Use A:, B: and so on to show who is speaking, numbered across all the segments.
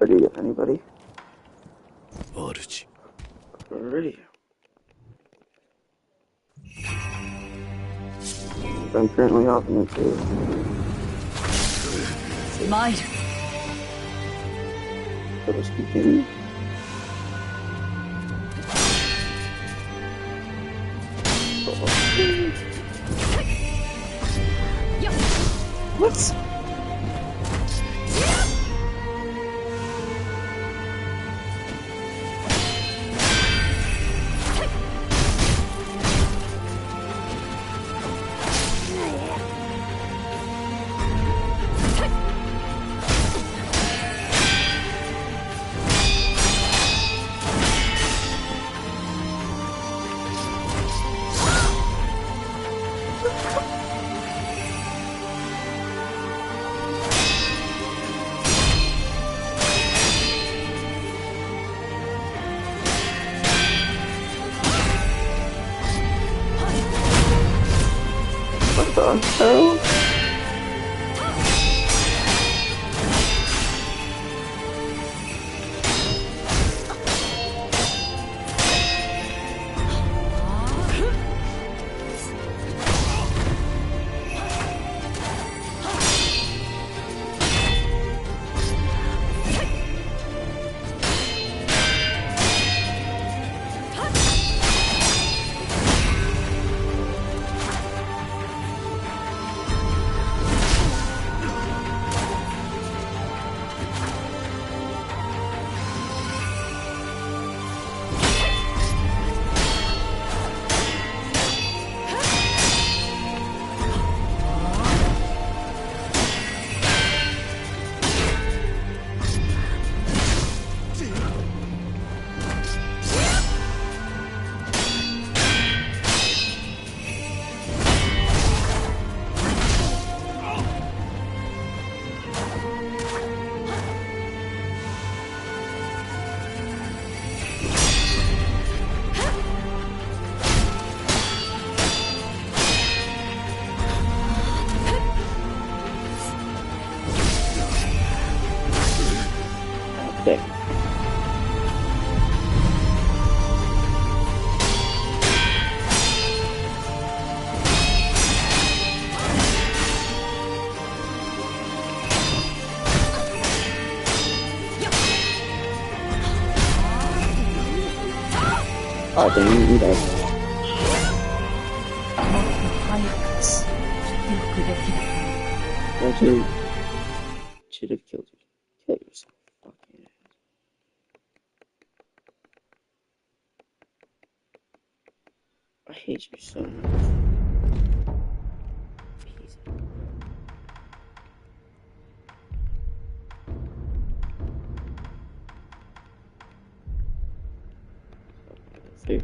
A: Ready, anybody?
B: Archie.
A: Ready. I'm currently hopping into
C: Might.
A: Let's begin. What? What the hell? Okay. Oh, dang, you died.
C: もっと早く出力できた。
A: Actually, should have killed you. Kill yourself. Fucking ass. I hate you so much. Piece of- See?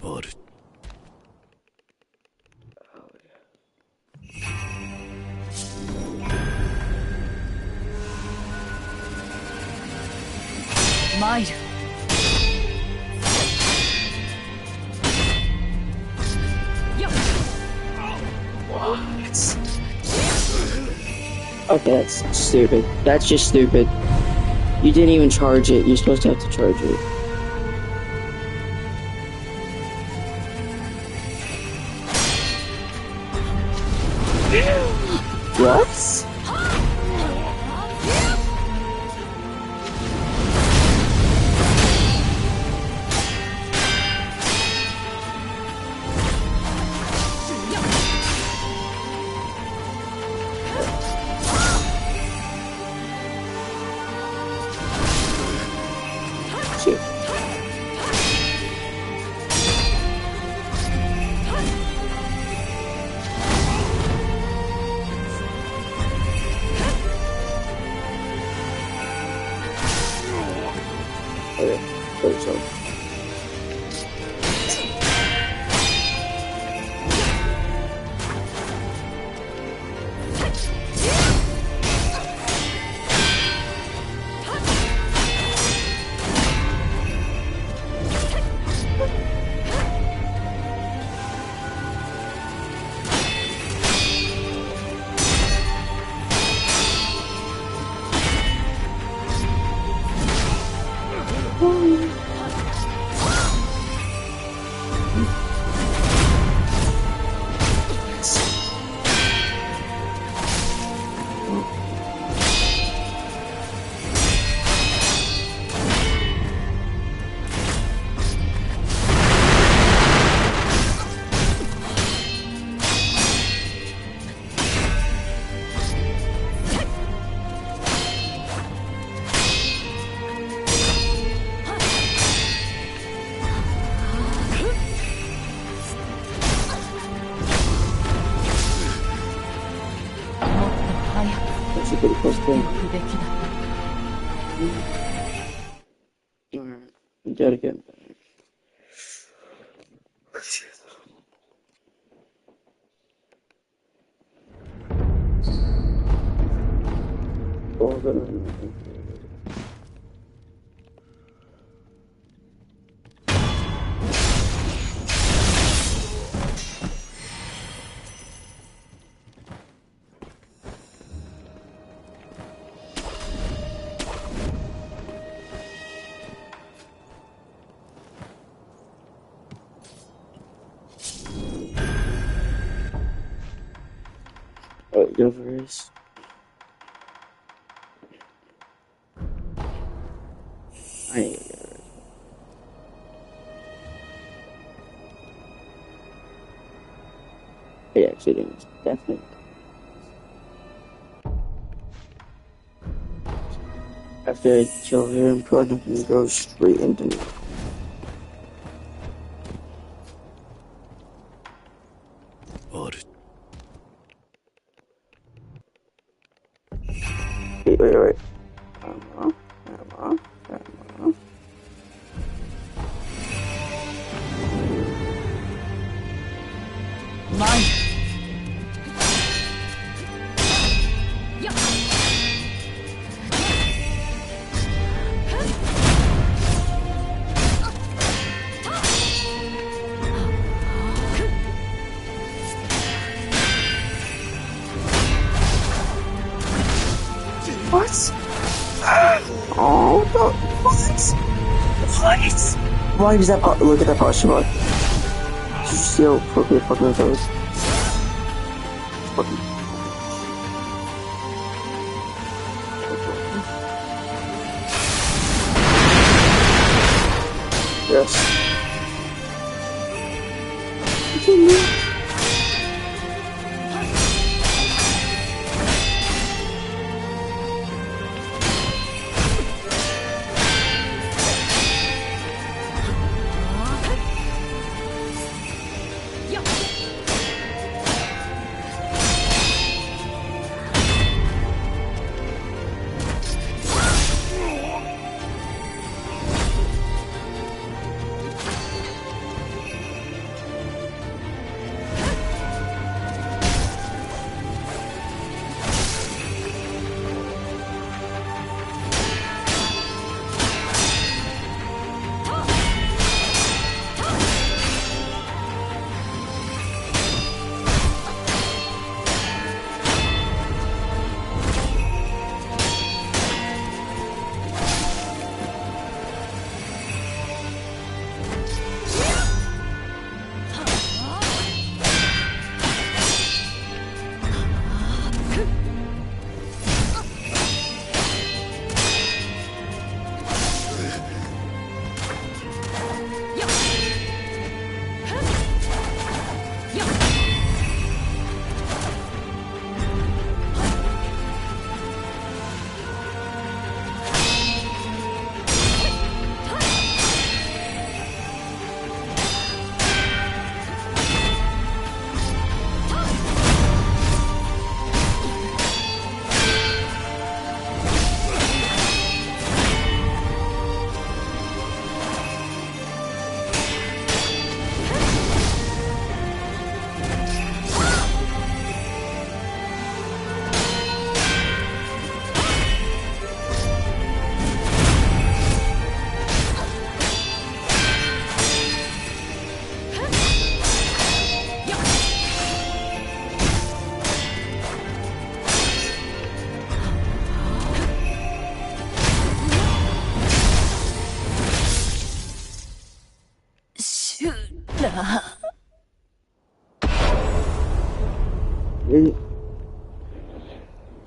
B: Archie.
C: Might.
A: Okay, that's stupid. That's just stupid. You didn't even charge it. You're supposed to have to charge it. What? Shit. gotta get back. Alright, go for this. I ain't gonna get it. Yeah, actually, didn't. Definitely. After I kill her, I'm probably gonna go straight into me. Wait. Come on.
C: Mine.
A: What? Oh, no. What? Why does that look at that posture bar? Still fucking those. Fucking. Yes.
C: Shura.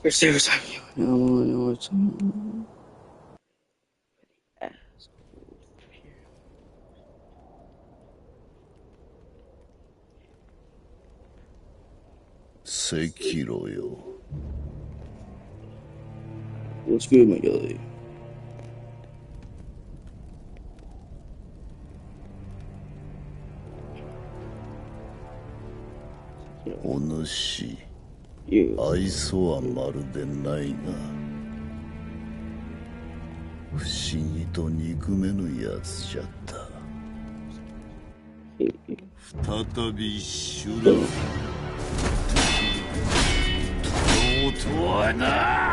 A: First there was like, I know what's on.
B: Sekiro yo.
A: What's good, my guy?
B: O主、
A: You.
B: 愛想はまるでないが。不思議と憎めぬやつじゃった。再びシュラとはな。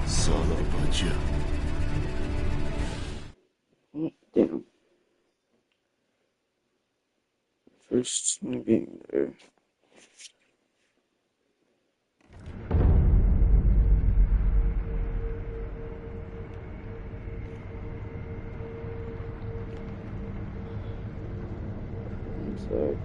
B: さらばじゃ。
A: Damn. First being there. So.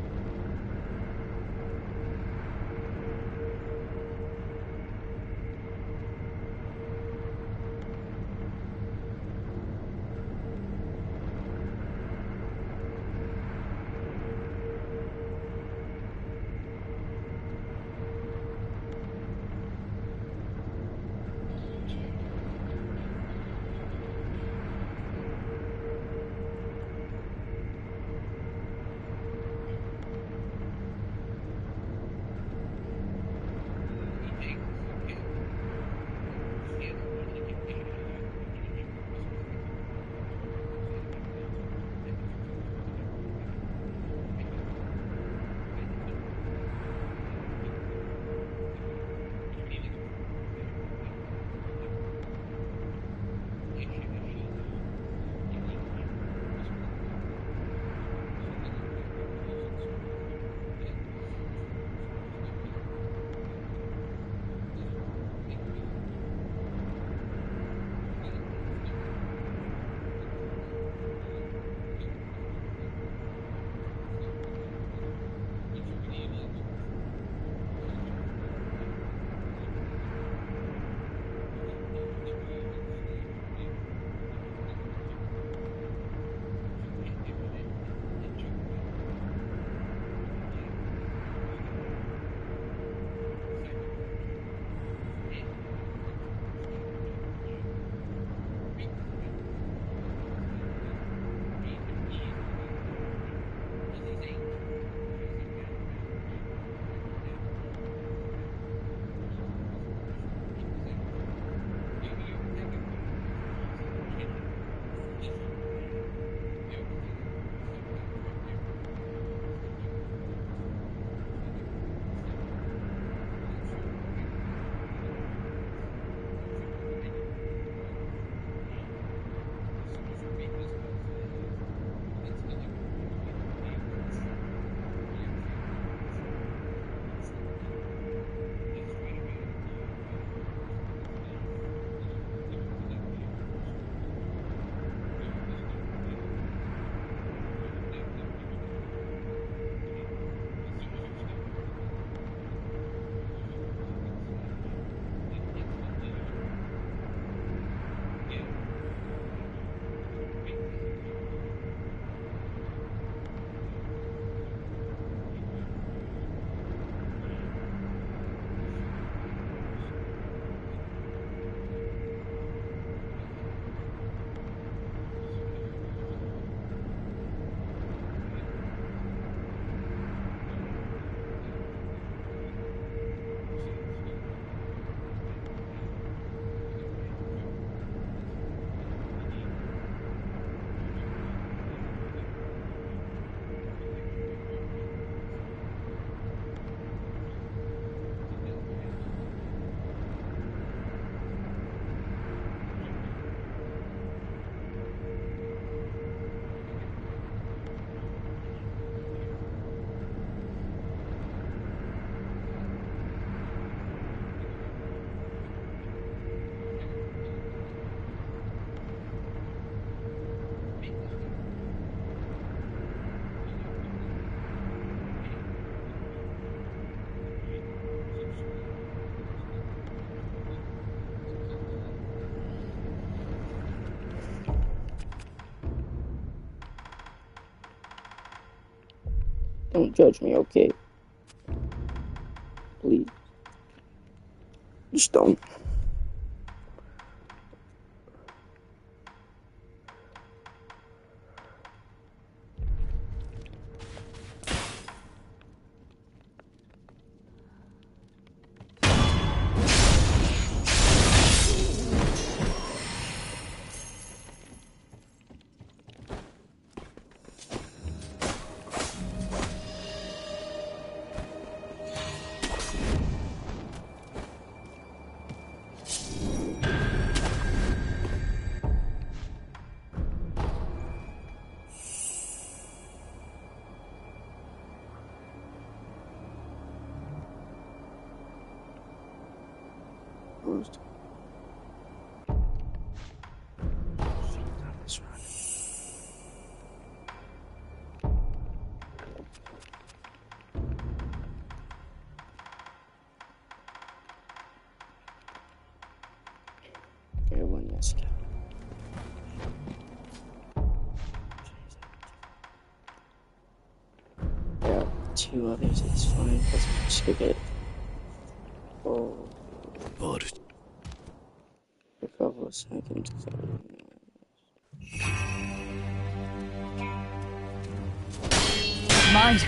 A: Don't judge me, okay? Please. Just don't. Closed. That's right. Okay, one yes. Yeah, two others is fine because I should get oh a couple of seconds.
C: Mine.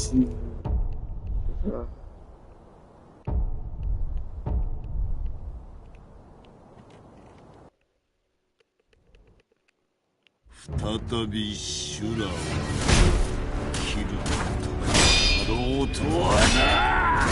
C: Shura.
B: 再び修羅を切ることがあろうとはな。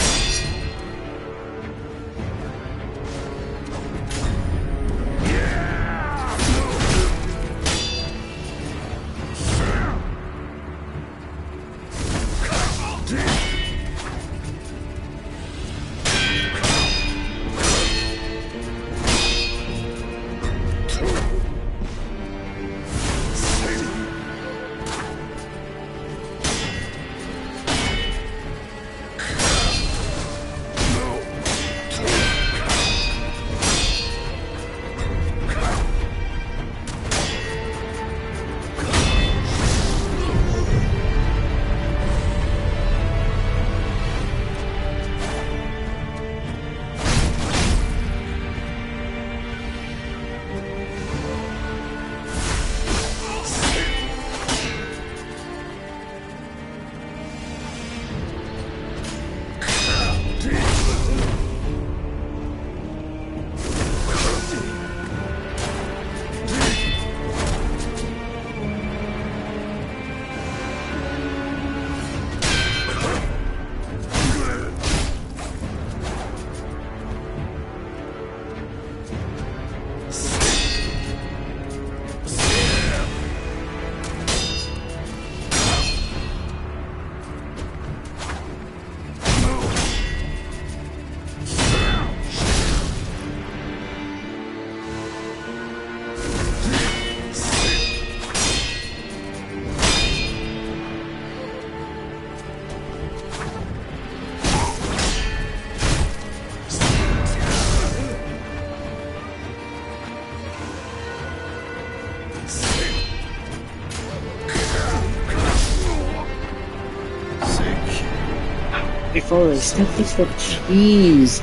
A: Hey, follow step by step cheese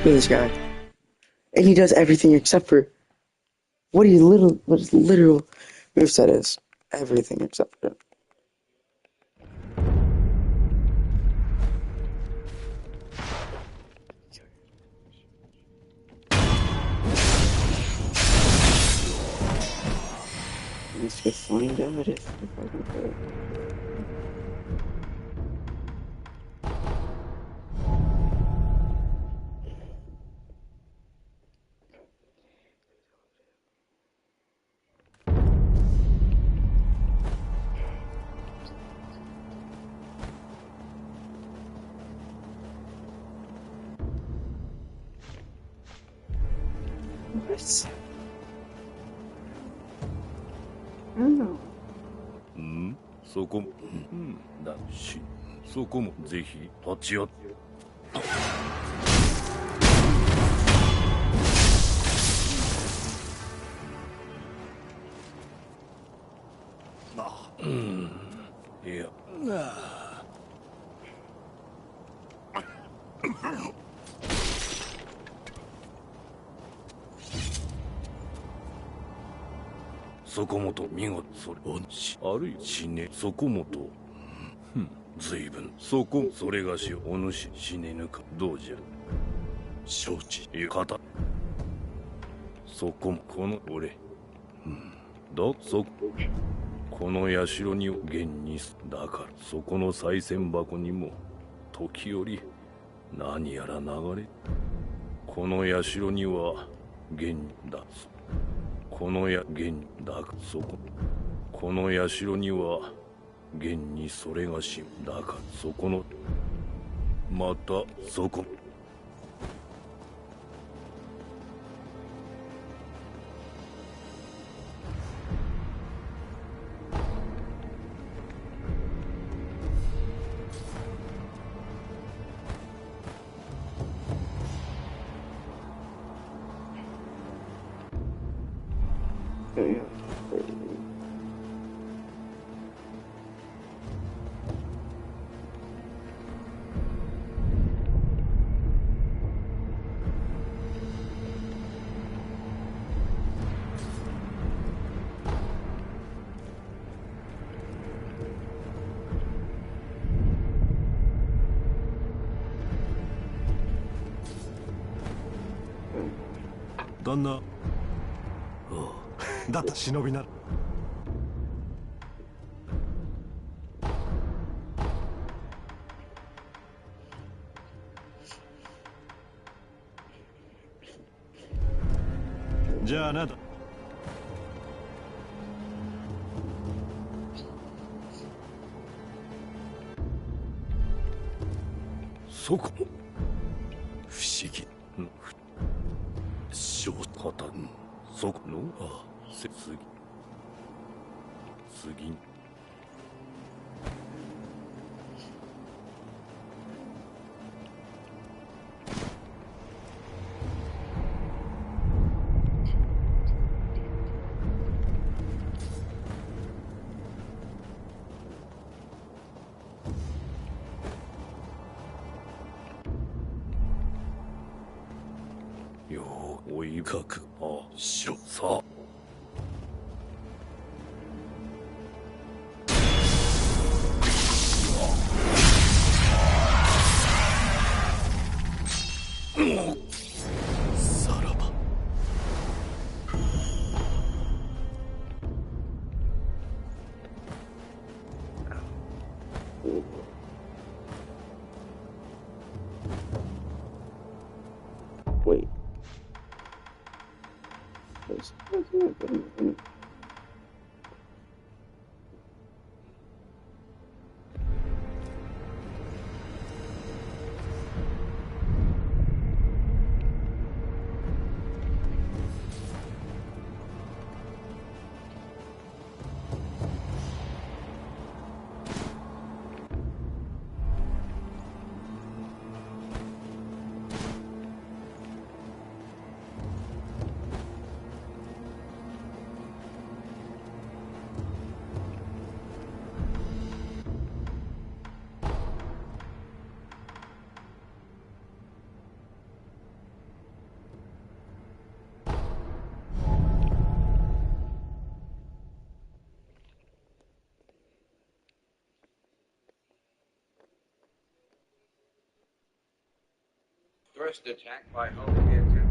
A: for this guy. And he does everything except for what his literal moveset is. Everything except for it. Let's go find out if I can do it. What? I don't know.
B: そこも、だし、そこもぜひ立ち会って。いや。そこもと見事それをしあるいは死ねそこもと随分そこそれがしお主死ねぬかどうじゃ承知いう方そこもこの俺だそこの社に現にだからそこの賽銭箱にも時折何やら流れこの社には現だこのや現だそここの社には現にそれがしだからそこのまたそこ旦那だった忍びならじゃあなんだそこ不思議正パターンそこの次よう追いかくしろさあさらば
A: Wait.
D: first attack by holding the attack.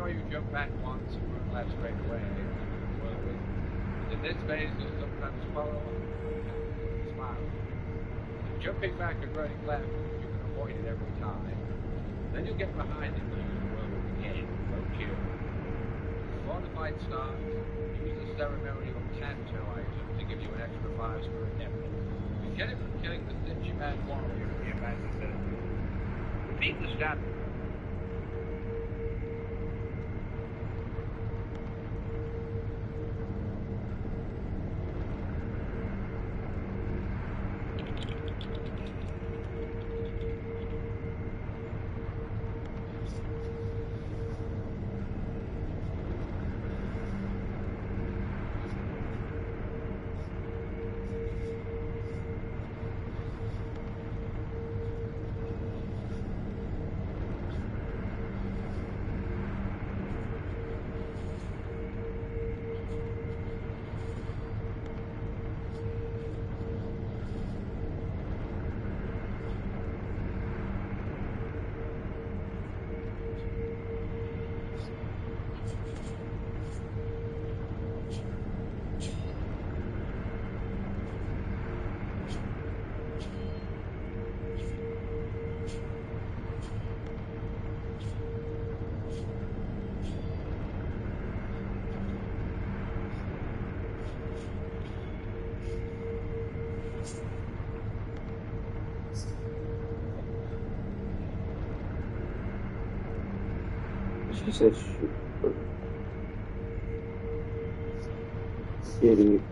D: You jump back once and run left straight away. In this phase, you'll sometimes follow up smiling. Jumping back and running left, you can avoid it every time. Then you'll get behind it and use the whirlwind again. Won't you? Before the fight starts, use the ceremonial Tanto item to give you an extra 5 spirit evidence. You get it from killing the Stingy Man warrior in the abandoned village. Repeat the stab.
A: She said Shura. City.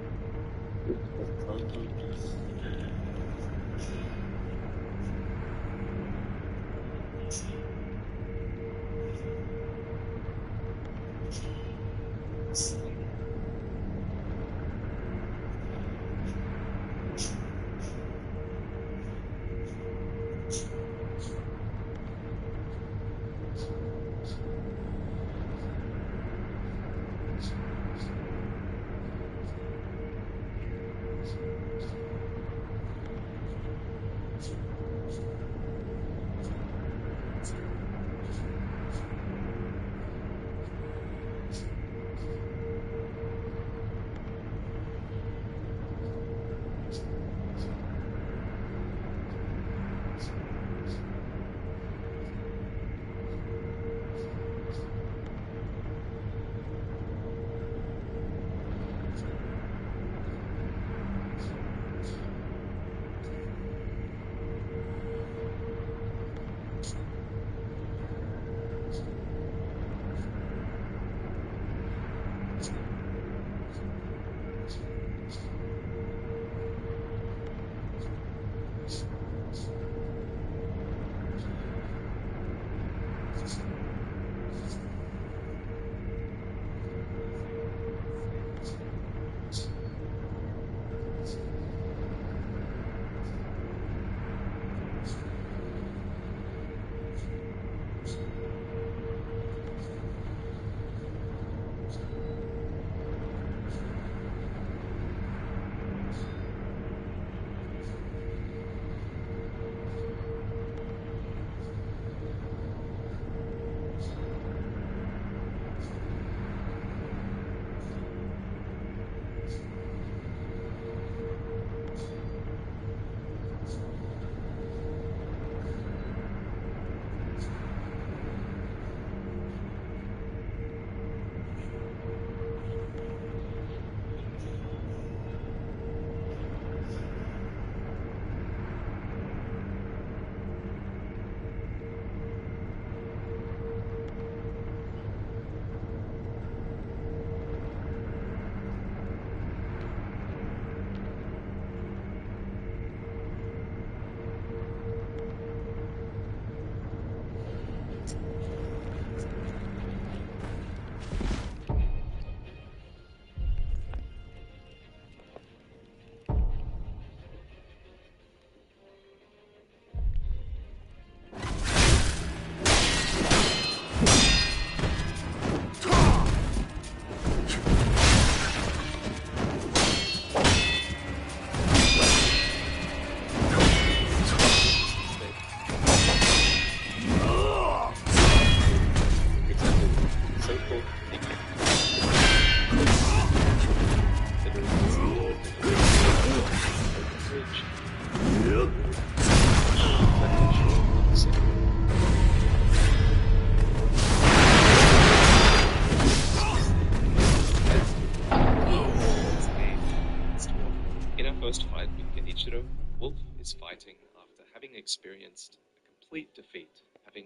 E: Experienced a complete defeat, having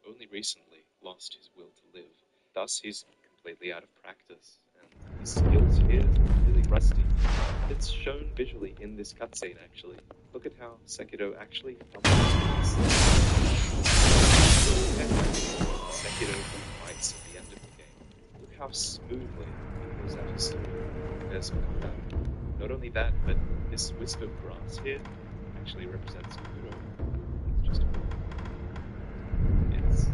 E: only recently lost his will to live. Thus, he's completely out of practice, and his skills here are really rusty. It's shown visually in this cutscene, actually. Look at how Sekiro actually doubles Sekiro fights at the end of the game. Look how smoothly he pulls out his sword compared to combat. Not only that, but this wisp of grass here actually represents Kuro. Just it's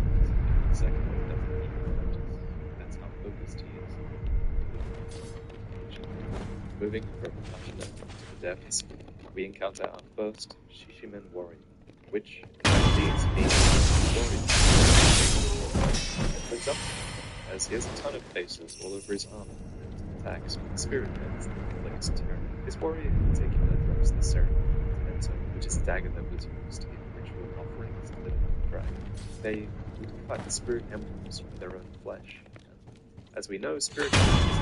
E: exactly what doesn't even notice. That's how focused he is. Moving from Ashina to the depths, we encounter our first Shishimen warrior, which is the warrior. For example, as he has a ton of faces all over his armor and attacks with spirit heads like it's terror. This warrior in particular drops the ceremony, which is a dagger that was used in ritual offerings delivered to the dragon. They would cut the spirit emblems from their own flesh. And as we know, spirit emblems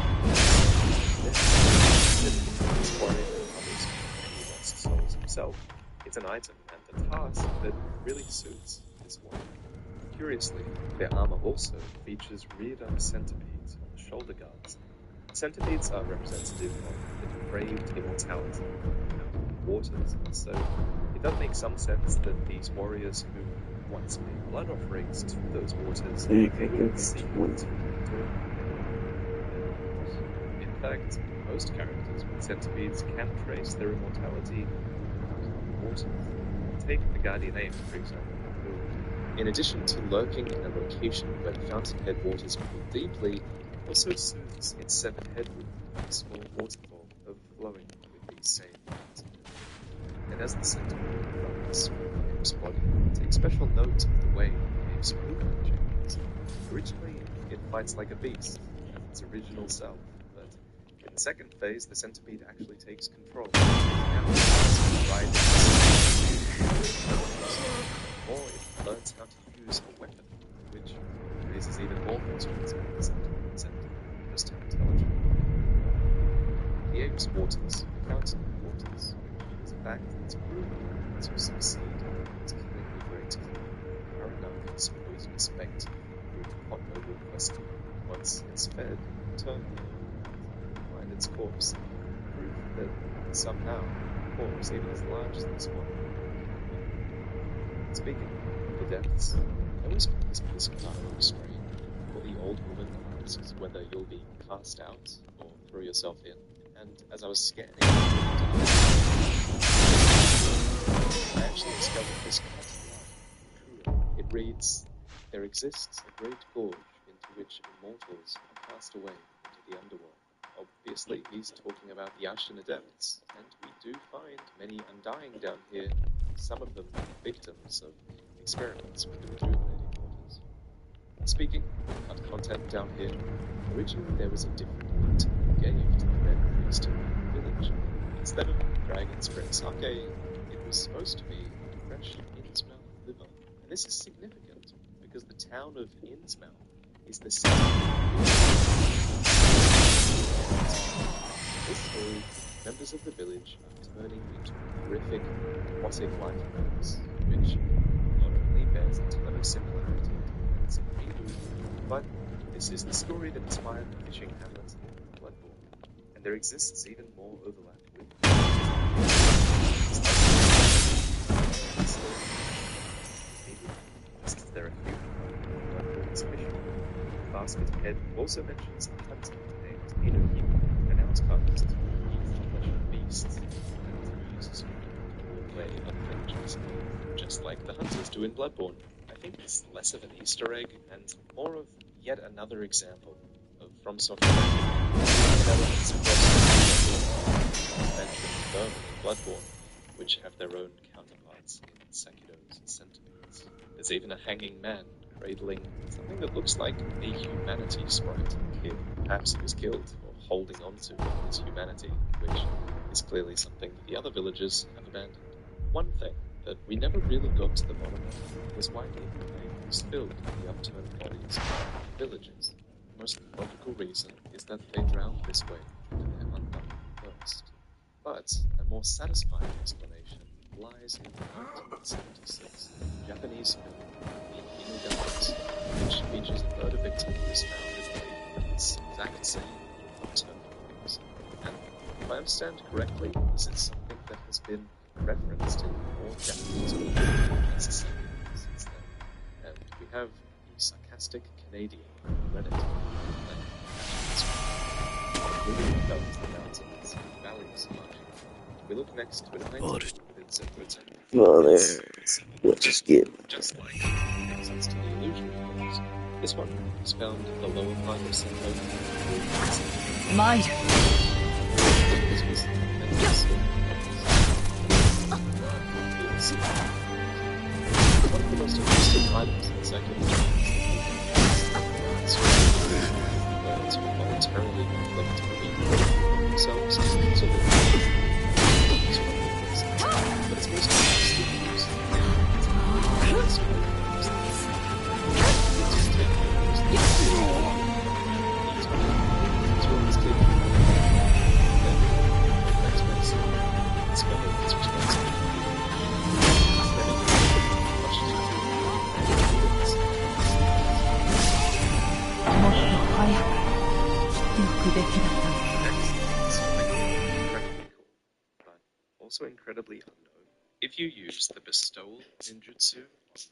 E: this warrior covers many lost souls himself. It's an item and a task that really suits this warrior. Curiously, their armor also features reared up centipedes on the shoulder guards. Centipedes are representative of the depraved immortality of waters, so it does make some sense that these warriors who once made blood offerings to those waters
A: Anything
E: seek to
A: one.
E: adorn their armors. In fact, most characters with centipedes can trace their immortality to the fountain of waters. Take the Guardian Ape, for example, who, in addition to lurking in a location where the fountainhead waters pool deeply, also soothes its severed head with a small waterfall overflowing with these same fountains. And as the centipede runs through the ape's body, take special note of the way the ape's movement changes. Originally, it fights like a beast, as its original self, but in the second phase, the centipede actually takes control. Now it starts riding or it learns how to use a weapon, which raises even more questions about the centipede's and just how intelligent. The ape's waters, the council waters, which is a fact that's proven to succeed at killing the great Aranaka's poisonous bait through hot noble questing. Once it's fed, turn find its corpse, proof that somehow a corpse even as large as this one. Speaking of the depths, I always find this postcard a little strange, for the old woman asks whether you'll be cast out or throw yourself in, and as I was scanning, I actually discovered this card's line. It reads, "There exists a great gorge into which immortals are cast away into the underworld." Obviously, he's talking about the Ashen Adepts, and we do find many undying down here, some of them victims of experiments with the rejuvenating waters. Speaking of content down here, originally there was a different hint gave to the Red Priest village. Instead of dragon spirit sake, it was supposed to be fresh Innsmouth liver. And this is significant because the town of Innsmouth is the center this story, members of the village are turning into horrific aquatic life forms, which not only bears a ton of similarity to events in Halo, but this is the story that inspired the fishing hamlet in Bloodborne, and there exists even more overlap with since there are few Bloodborne's fishing. Basket Head also mentions a hunter named Inoki, an outcast who eats the flesh of beasts and uses it to lure prey unflinchingly, just like the hunters do in Bloodborne. I think it's less of an Easter egg and more of yet another example of From Software elements across mentioned Vermin in Bloodborne, which have their own counterparts in Sekiro's Sentiments. There's even a hanging man cradling something that looks like a humanity sprite kid. Perhaps he was killed or holding on to his humanity, which is clearly something that the other villagers have abandoned. One thing that we never really got to the bottom of was why Niblade was filled with the upturned bodies of the villagers. The most logical reason is that they drowned this way due to their undying thirst. But a more satisfying explanation lies in the 1976 Japanese film The Inugamis, which features a murder victim who is found in this exact same upturned bodies. And if I understand correctly, this is something that has been referenced in more Japanese movies since then. And we have the sarcastic Canadian Reddit moving up the mountains and valleys of March. We look next to a 19th
A: Well, there. Let's just get.
E: just like access to the illusion of those. This one is found in the lower part of Senpo.
C: Mine.
E: This was one of the most interesting items in Sekiro birds will voluntarily inflict pain themselves so that but it's most interesting use. Also incredibly unknown. If you use the bestowal ninjutsu on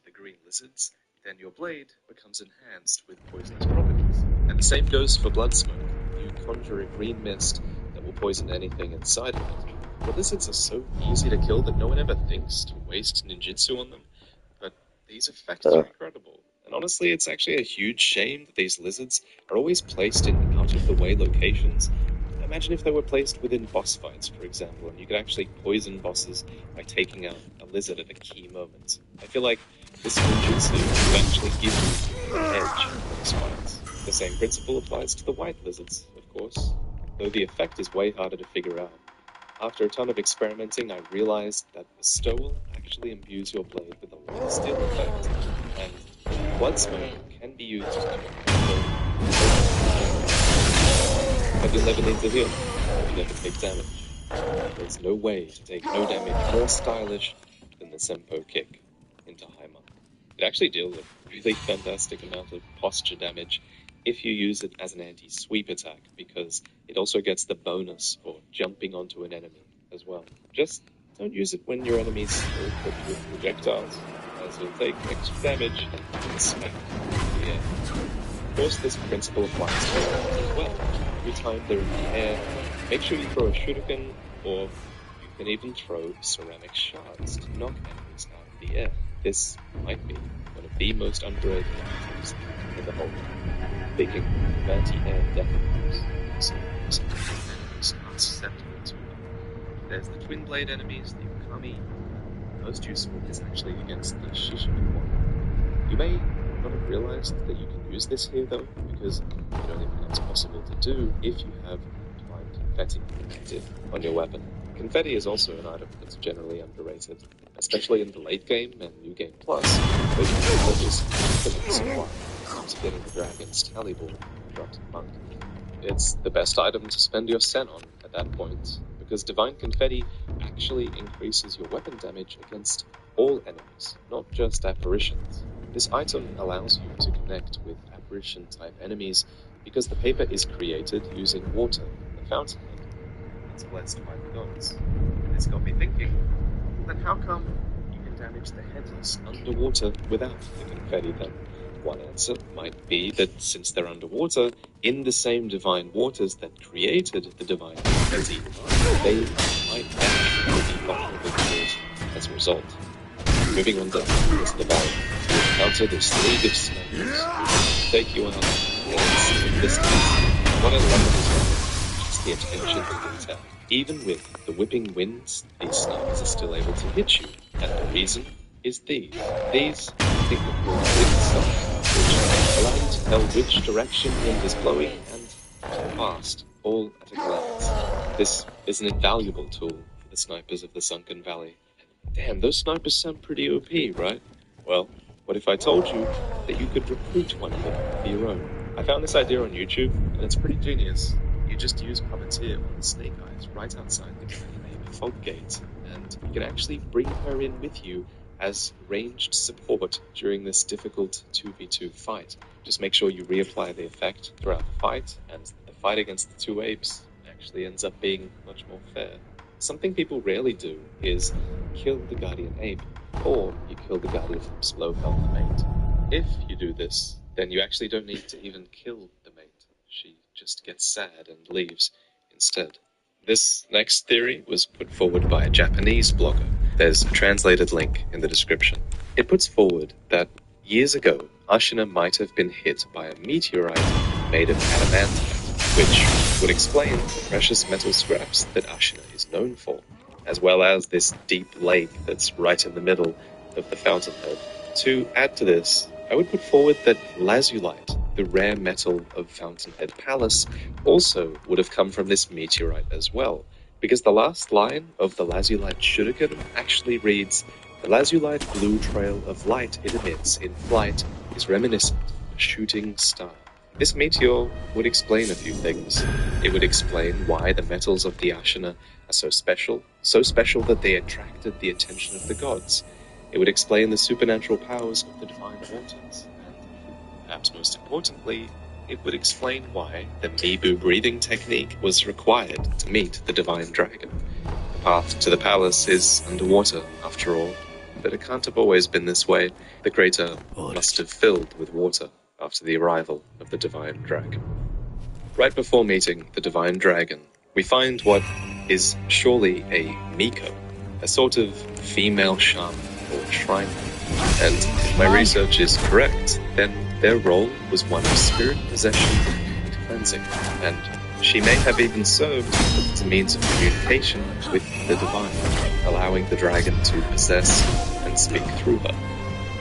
E: the green lizards, then your blade becomes enhanced with poisonous properties. And the same goes for blood smoke. You conjure a green mist that will poison anything inside of it. The lizards are so easy to kill that no one ever thinks to waste ninjutsu on them, but these effects are incredible. And honestly, it's actually a huge shame that these lizards are always placed in out-of-the-way locations. Imagine if they were placed within boss fights, for example, and you could actually poison bosses by taking out a lizard at a key moment. I feel like this ninjutsu would actually give you an edge in those fights. The same principle applies to the white lizards, of course, though the effect is way harder to figure out. After a ton of experimenting, I realized that bestowal actually imbues your blade with a light steel effect, and blood smoke can be used to but you'll never need to heal. You never take damage. There's no way to take no damage more stylish than the Senpo kick into Haima. It actually deals a really fantastic amount of posture damage if you use it as an anti-sweep attack, because it also gets the bonus for jumping onto an enemy as well. Just don't use it when your enemy's equipped with projectiles, as so take extra damage and smack in the air. Of course, this principle applies to weapons as well. Every time they're in the air, make sure you throw a shuriken, or you can even throw ceramic shards to knock enemies out of the air. This might be one of the most underrated items in the whole game. Speaking of anti-air defense, some enemies are susceptible to them. There's the twin blade enemies, the Okami. Most useful is actually against the Shishimaru one. You may not have realized that you can use this here though, because it only becomes possible to do if you have divine confetti active on your weapon. Confetti is also an item that's generally underrated, especially in the late game and New Game Plus, where you can purchase infinite supply to getting the dragon's tally ball dropped in Monk. It's the best item to spend your sen on at that point, because divine confetti actually increases your weapon damage against all enemies, not just apparitions. This item allows you to connect with apparition-type enemies because the paper is created using water from the fountainhead. It's blessed by the gods. This got me thinking, then how come you can damage the headless underwater without the confetti then? One answer might be that since they're underwater, in the same divine waters that created the divine confetti, they might naturally be vulnerable to it as a result. Moving on down into the valley, you encounter this league of snipers who take you out in a distance. What I love is just the attention to detail. Even with the whipping winds, these snipers are still able to hit you, and the reason is these. These, I think, are called wind sights, which allow you to tell which direction wind is blowing and how fast, all at a glance. This is an invaluable tool for the snipers of the Sunken Valley. Damn, those snipers sound pretty OP, right? Well, what if I told you that you could recruit one of them for your own? I found this idea on YouTube, and it's pretty genius. You just use Puppeteer on the Snake Eyes right outside the Guardian Ape fog gate, and you can actually bring her in with you as ranged support during this difficult 2v2 fight. Just make sure you reapply the effect throughout the fight, and the fight against the two apes actually ends up being much more fair. Something people rarely do is kill the Guardian Ape, or you kill the Guardian Ape's low health mate. If you do this, then you actually don't need to even kill the mate. She just gets sad and leaves instead. This next theory was put forward by a Japanese blogger. There's a translated link in the description. It puts forward that years ago, Ashina might have been hit by a meteorite made of adamantite, which would explain the precious metal scraps that Ashina is known for, as well as this deep lake that's right in the middle of the fountainhead. To add to this, I would put forward that lazulite, the rare metal of Fountainhead Palace, also would have come from this meteorite as well, because the last line of the lazulite shuriken actually reads, "The lazulite blue trail of light it emits in flight is reminiscent of a shooting star." This meteor would explain a few things. It would explain why the metals of the Ashina are so special that they attracted the attention of the gods. It would explain the supernatural powers of the divine waters, and perhaps most importantly, it would explain why the Mibu breathing technique was required to meet the divine dragon. The path to the palace is underwater, after all, but it can't have always been this way. The crater must have filled with water after the arrival of the divine dragon. Right before meeting the divine dragon, we find what is surely a Miko, a sort of female shaman or shrine. And if my research is correct, then their role was one of spirit possession and cleansing, and she may have even served as a means of communication with the divine, allowing the dragon to possess and speak through her.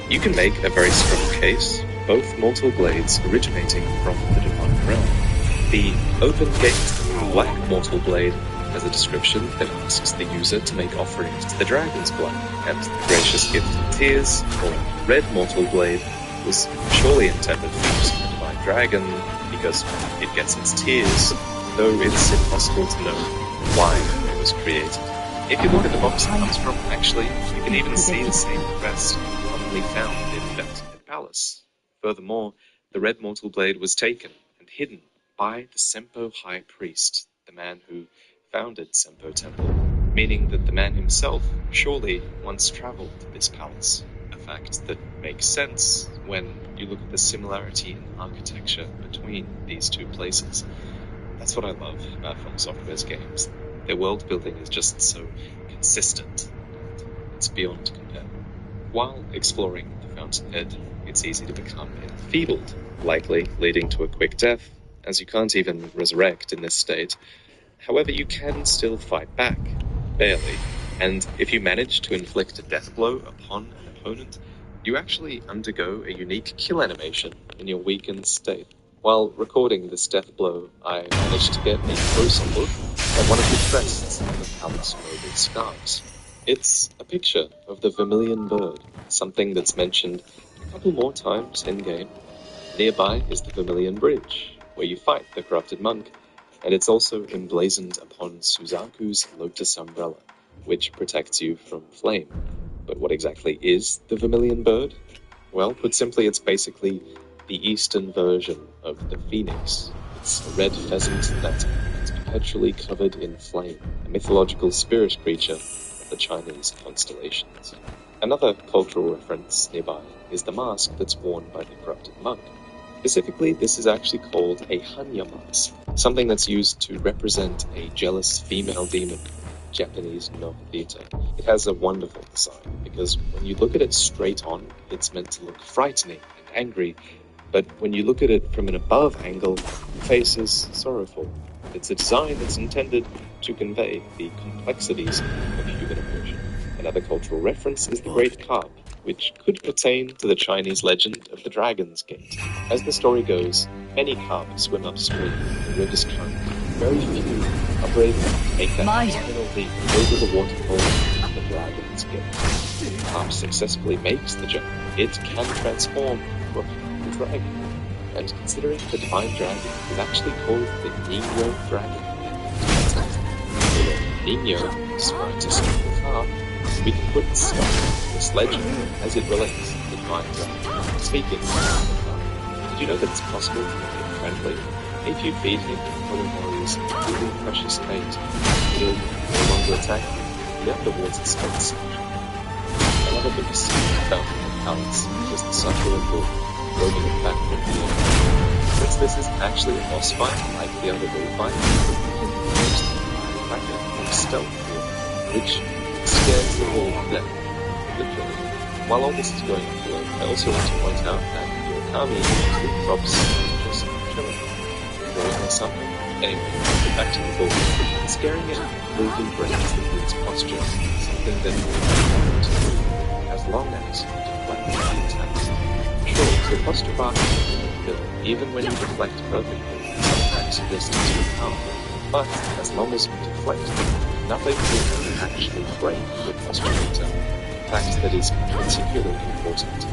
E: You can make a very strong case, both mortal blades originating from the divine realm. The open gate black mortal blade has a description that asks the user to make offerings to the dragon's blood, and the gracious gift of tears, or red mortal blade, was surely intended for use of the divine dragon, because it gets its tears, though it's impossible to know why it was created. If you look at the box it comes from, actually, you can even see the same crest commonly found in Fountainhead Palace. Furthermore, the red mortal blade was taken and hidden by the Sempo High Priest, the man who founded Sempo Temple, meaning that the man himself surely once traveled to this palace, a artifact that makes sense when you look at the similarity in architecture between these two places. That's what I love about From Software's games. Their world building is just so consistent, and it's beyond compare. While exploring the Fountainhead, it's easy to become enfeebled, likely leading to a quick death, as you can't even resurrect in this state. However, you can still fight back, barely, and if you manage to inflict a death blow upon an opponent, you actually undergo a unique kill animation in your weakened state. While recording this death blow, I managed to get a closer look at one of the crests of the palace noble scarves. It's a picture of the vermilion bird, something that's mentioned a couple more times in-game. Nearby is the Vermilion Bridge, where you fight the corrupted monk, and it's also emblazoned upon Suzaku's lotus umbrella, which protects you from flame. But what exactly is the Vermilion Bird? Well, put simply, it's basically the eastern version of the phoenix. It's a red pheasant that is perpetually covered in flame, a mythological spirit creature of the Chinese constellations. Another cultural reference nearby is the mask that's worn by the corrupted monk. Specifically, this is actually called a Hanya mask, something that's used to represent a jealous female demon in Japanese novel theater. It has a wonderful design because when you look at it straight on, it's meant to look frightening and angry, but when you look at it from an above angle, the face is sorrowful. It's a design that's intended to convey the complexities of human emotion. Another cultural reference is the Great Carp, which could pertain to the Chinese legend of the Dragon's Gate. As the story goes, many carp swim upstream in the river's current. Very few are brave enough to make that final leap over the waterfall of the Dragon's Gate. If the carp successfully makes the jump, it can transform into a powerful dragon. And considering the divine dragon is actually called the Ningyo Dragon, Ningyo describes a simple carp, we can put scope in this legend as it relates to the divine dragon. Speaking of the carp, did you know that it's possible to make it friendly? If you feed him other warriors really precious bait, he'll no longer attack you in the underwater space. Another big secret about the palace is the suffering roaming it back from the air. Since this is actually a boss fight like the other bullfight, you can use the firecracker or stealth wall, which scares the wall to death, literally. While all this is going on below, I also want to point out that your Kami actually drops just chilling, enjoying their something. Anyway, back to the ball. Scaring it really brings the brute's posture, something that will to do as long as you deflect the attacks. Sure, the posture bar can kill even when you deflect perfectly. Sometimes distance will come, but as long as you deflect, nothing will actually break the posture meter. A fact that is particularly important to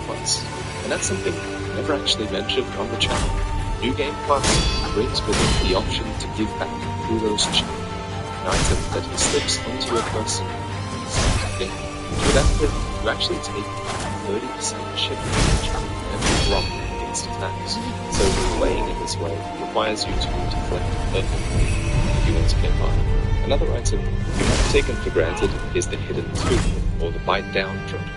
E: Plus. And that's something never actually mentioned on the channel. New Game Plus brings with it the option to give back Kuro's chip, an item that slips onto your person. With that clip, you actually take 30% chip damage from every block against attacks. So playing in this way requires you to deflect perfectly if you want to get by. Another item you have taken for granted is the Hidden Tooth, or the Bite Down drop,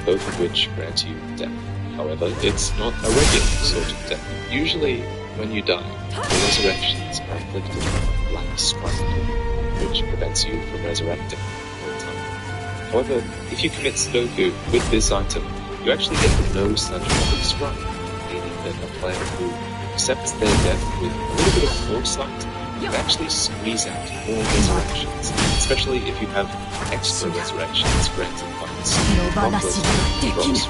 E: both of which grant you death. However, it's not a regular sort of death. Usually, when you die, the resurrections are inflicted by a black stripe, which prevents you from resurrecting all the time. However, if you commit Sudoku with this item, you actually get no such black stripe, meaning that a player who accepts their death with a little bit of foresight can actually squeeze out more resurrections, especially if you have extra resurrections granted by the drops.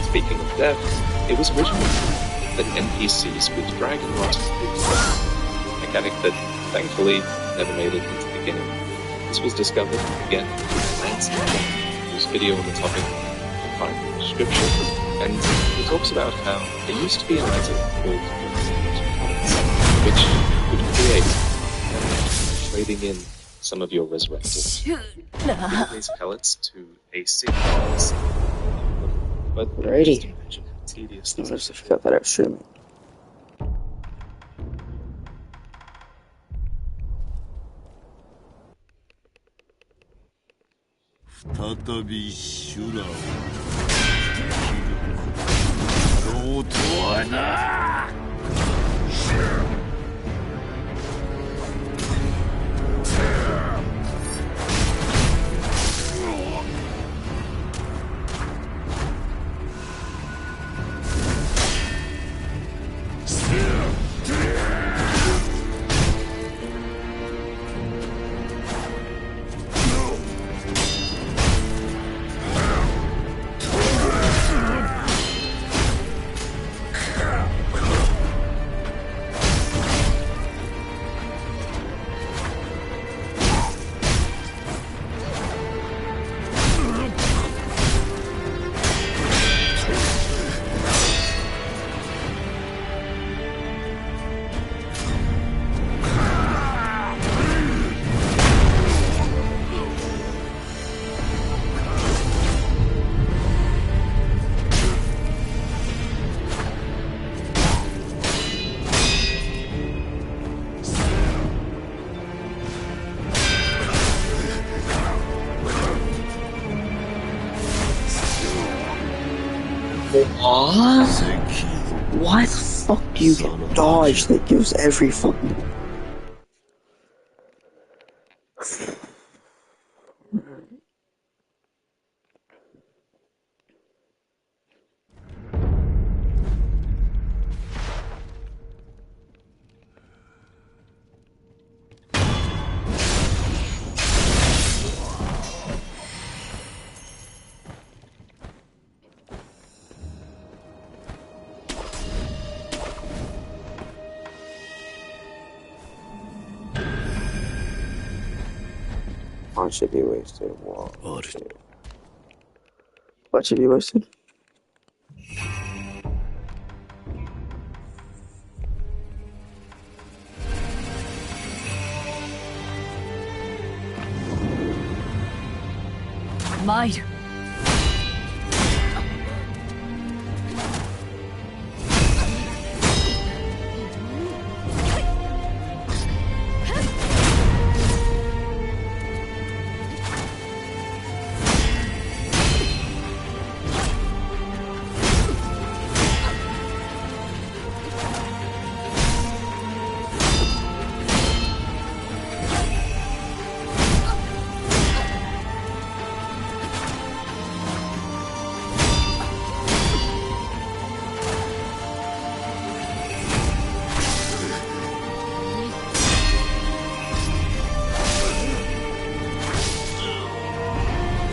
E: Speaking of death, it was originally that NPCs with Dragon Rot would die, a mechanic that thankfully never made it into the game. This was discovered again with Lance whose video on the topic you can find in the description, and he talks about how there used to be an item called which could create trading in some of your resurrected. Giving these pellets to a single but
A: Alrighty.
E: just imagine how tedious these
A: Let's forget that I was streaming.
B: 再び修羅をろうとはな。
A: What? Why the fuck do you get dodge that gives every fucking... What should be wasted? What should be wasted?
C: Might.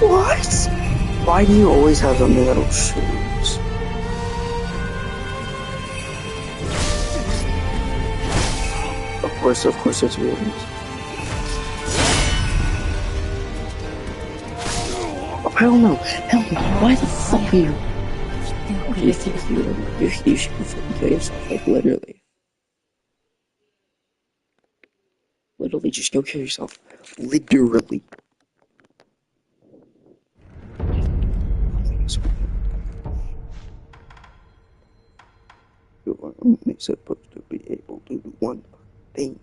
A: What? Why do you always have the metal shoes? Of course it's weird. Oh, hell no. Hell no. Why the fuck are you... You think you should fucking kill yourself, like literally. Literally, just go kill yourself. Literally. You are only supposed to be able to do one thing.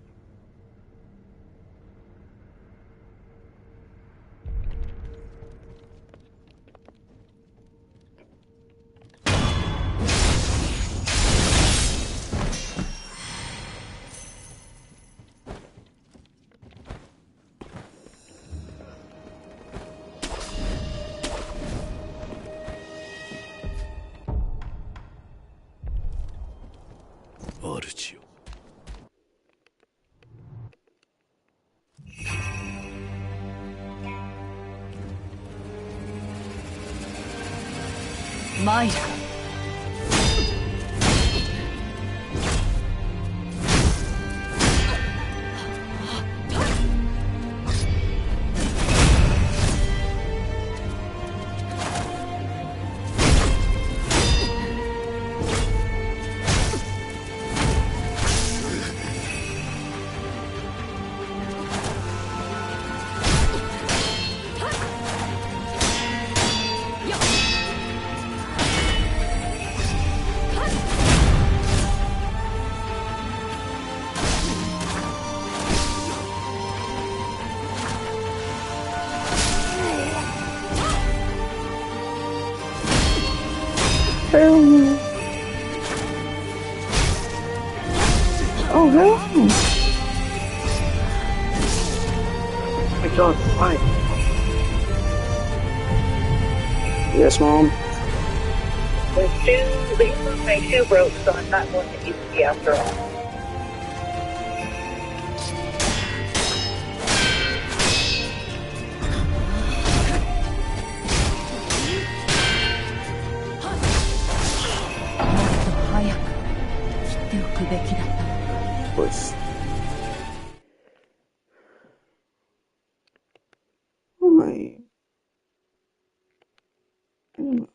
C: Might.
A: Hell no. Oh, hell no. Oh my god, why? Yes, Mom.
F: My shoe broke, so I'm not going to easy after all.
A: Push. Oh my. I don't know.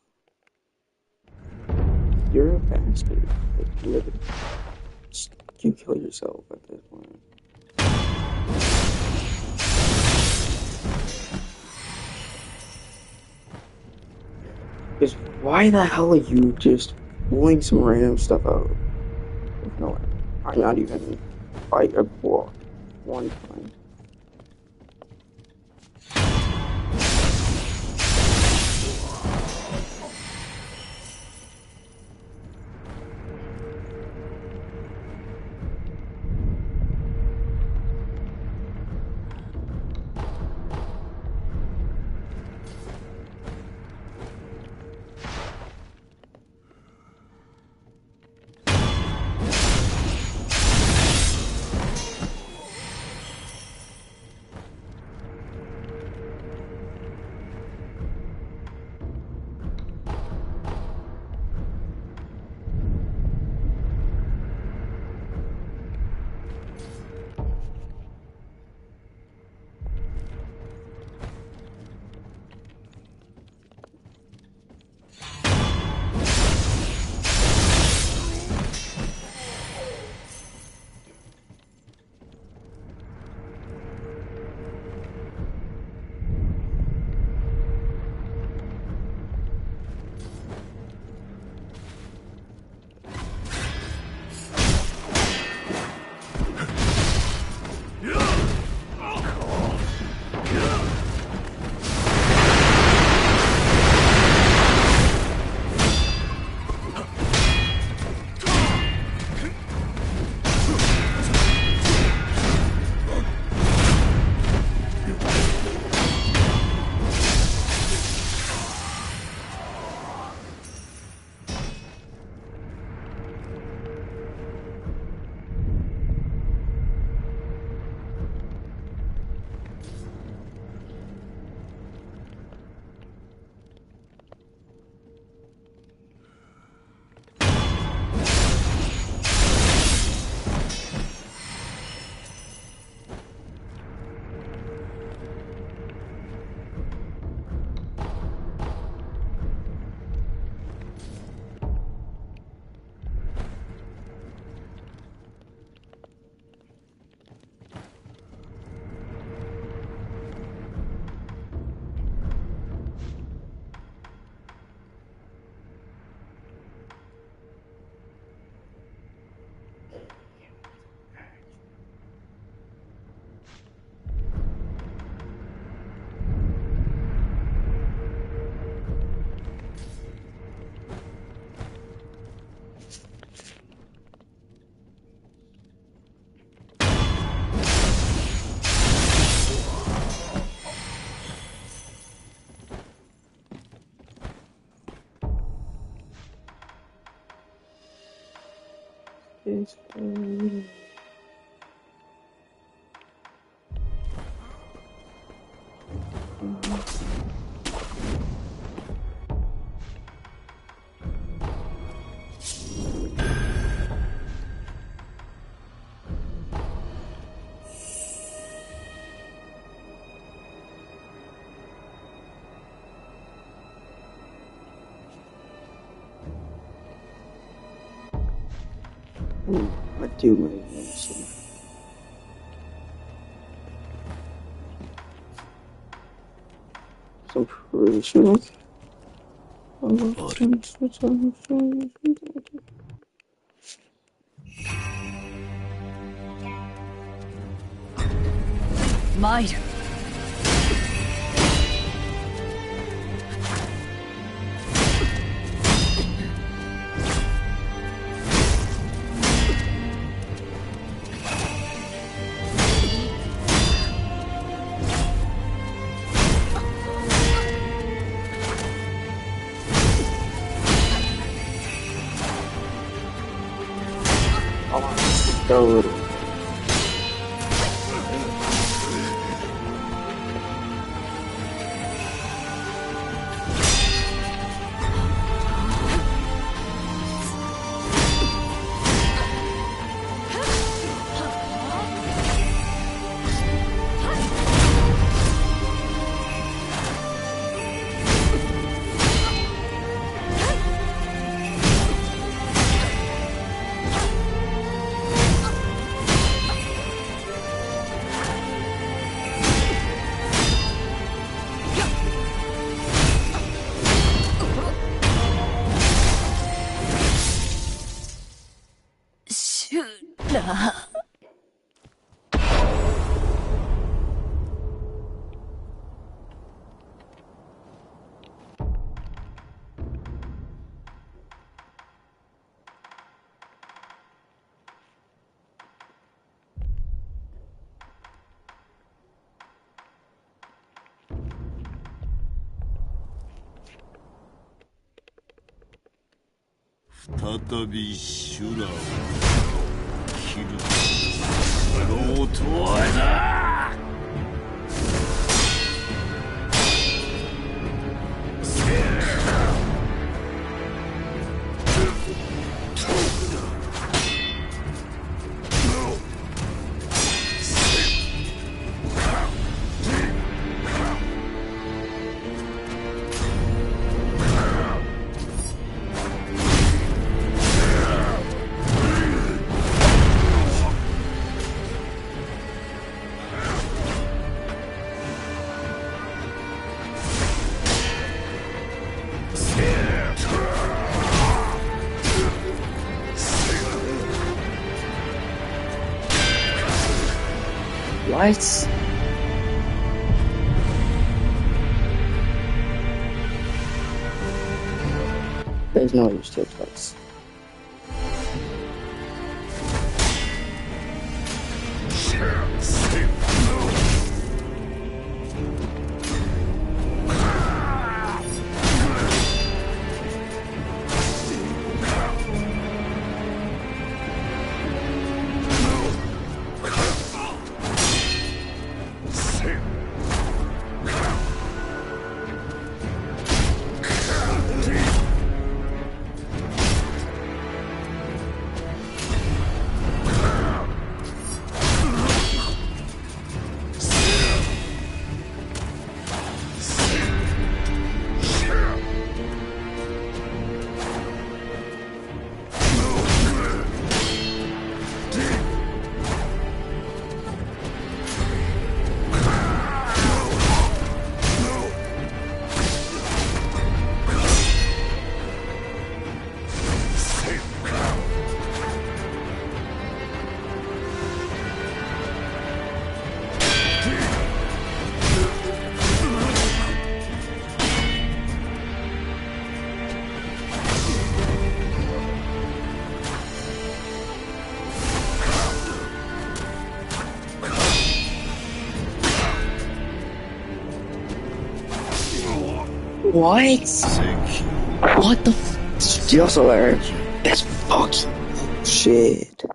A: You're a bastard. Like, literally. You kill yourself at this point. Because why the hell are you just pulling some random stuff out? No, I'm not even fight a block one time. It's I do my medicine. So I'm pretty sure.
C: Might.
A: Oh.
C: Shura.
B: 再び修羅を切るだろうとはな。
A: What? There's no use to it twice. What? What the f- Steel Solar? That's fucking shit.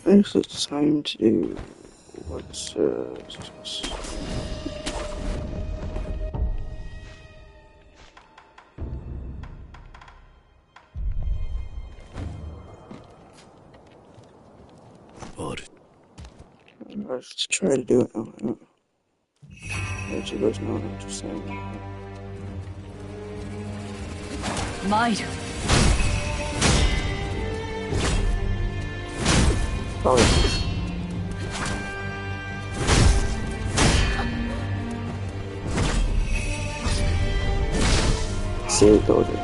A: I guess it's time to do what's let's try to do it. Oh, actually, there's no what you're saying.
C: Might.
A: Oh, yeah. See, I told you.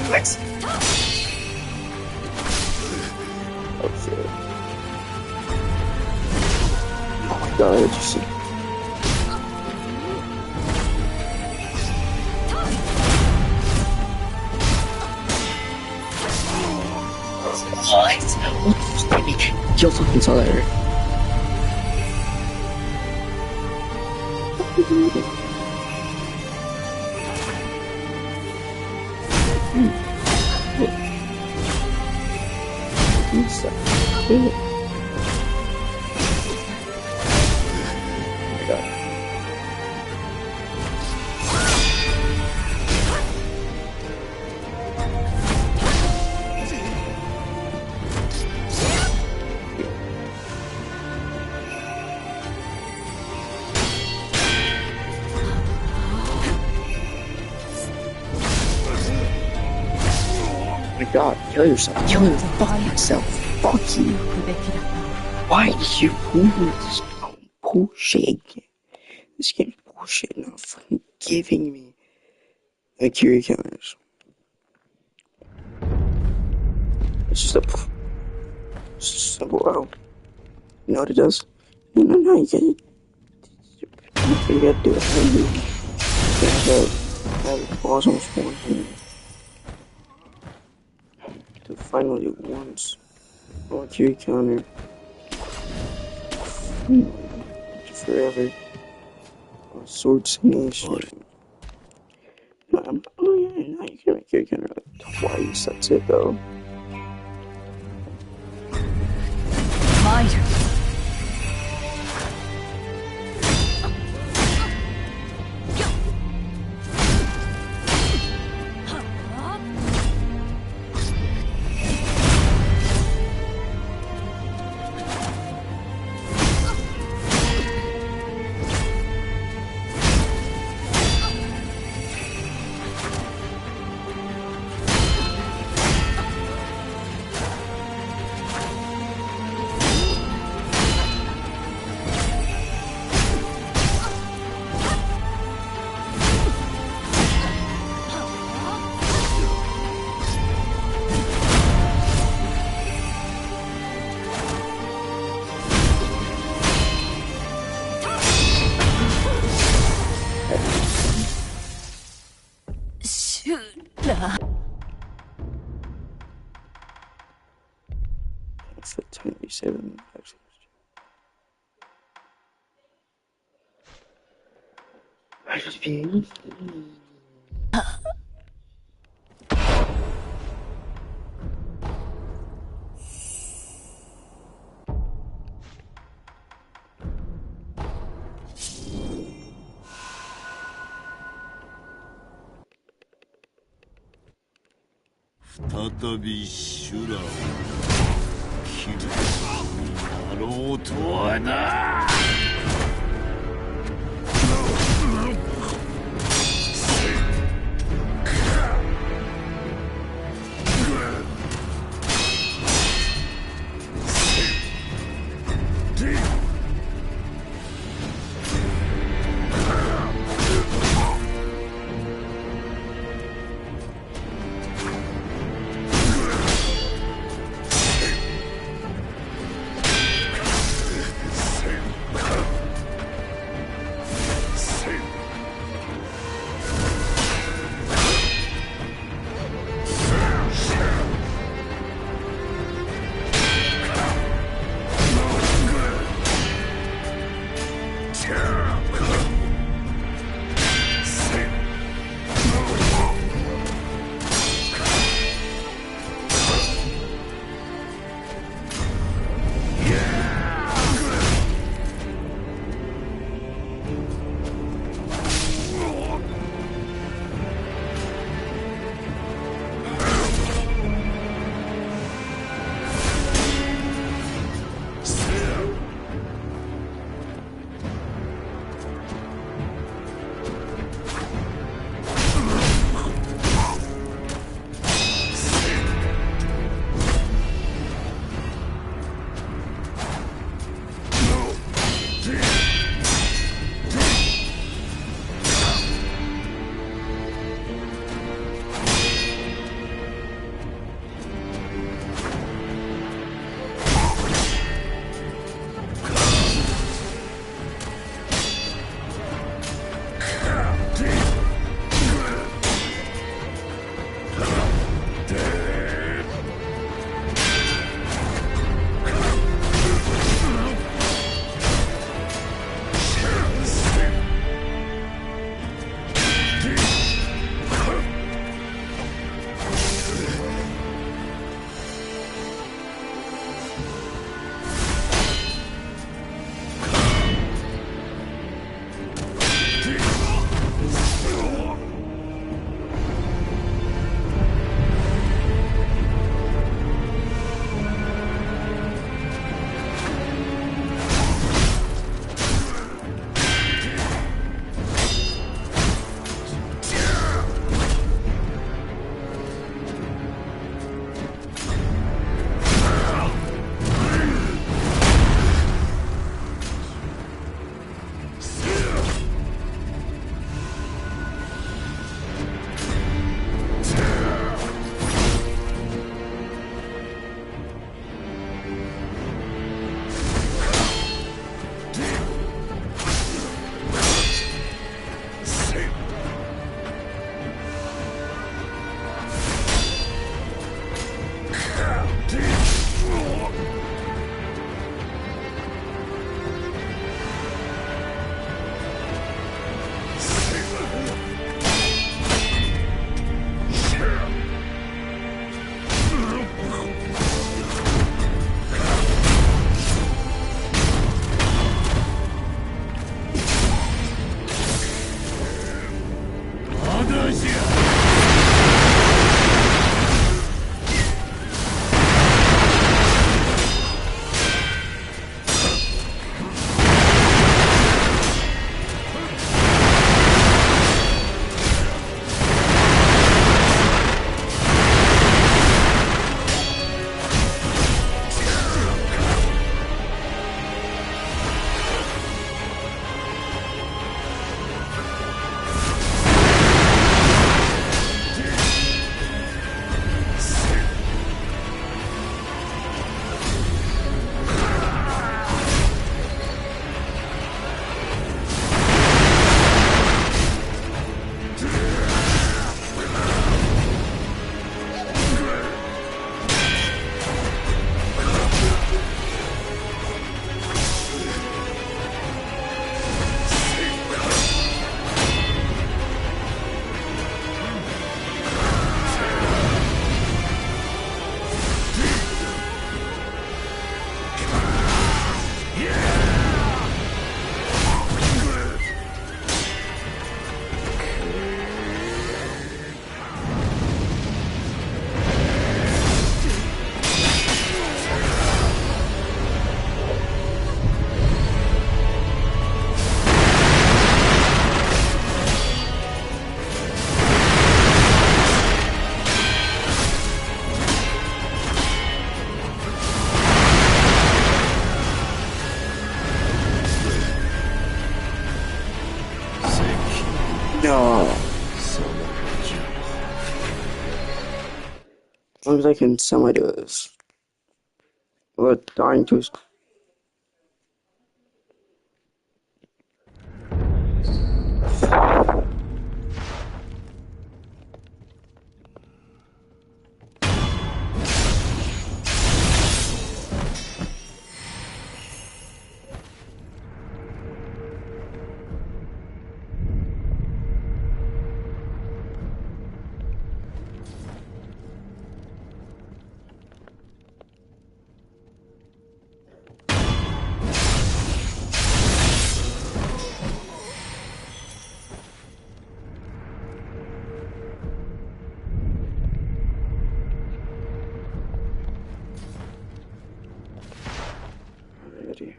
A: Next. Oh shit. Oh my god, did you see? Y'all fucking saw that, right? Pizza. Oh my god. Oh my god, kill yourself. Kill your fucking self. Fuck you.
C: くべきだった。
A: Why did you move this bullshit again? This game's bullshit, not fucking giving me Akiri counters. It's just a simple arrow. You know what it does? No, you gotta do it. That was almost one thing. To finally once. Oh, Akiri counter. Forever. Sword Nation. Oh yeah, now you can make your counter like twice. That's it though.
C: 参る。 Shura.
A: That's the 27. I just being.
B: 再び修羅を切るになろうとはな。
A: I can semi do this without dying to. Ready.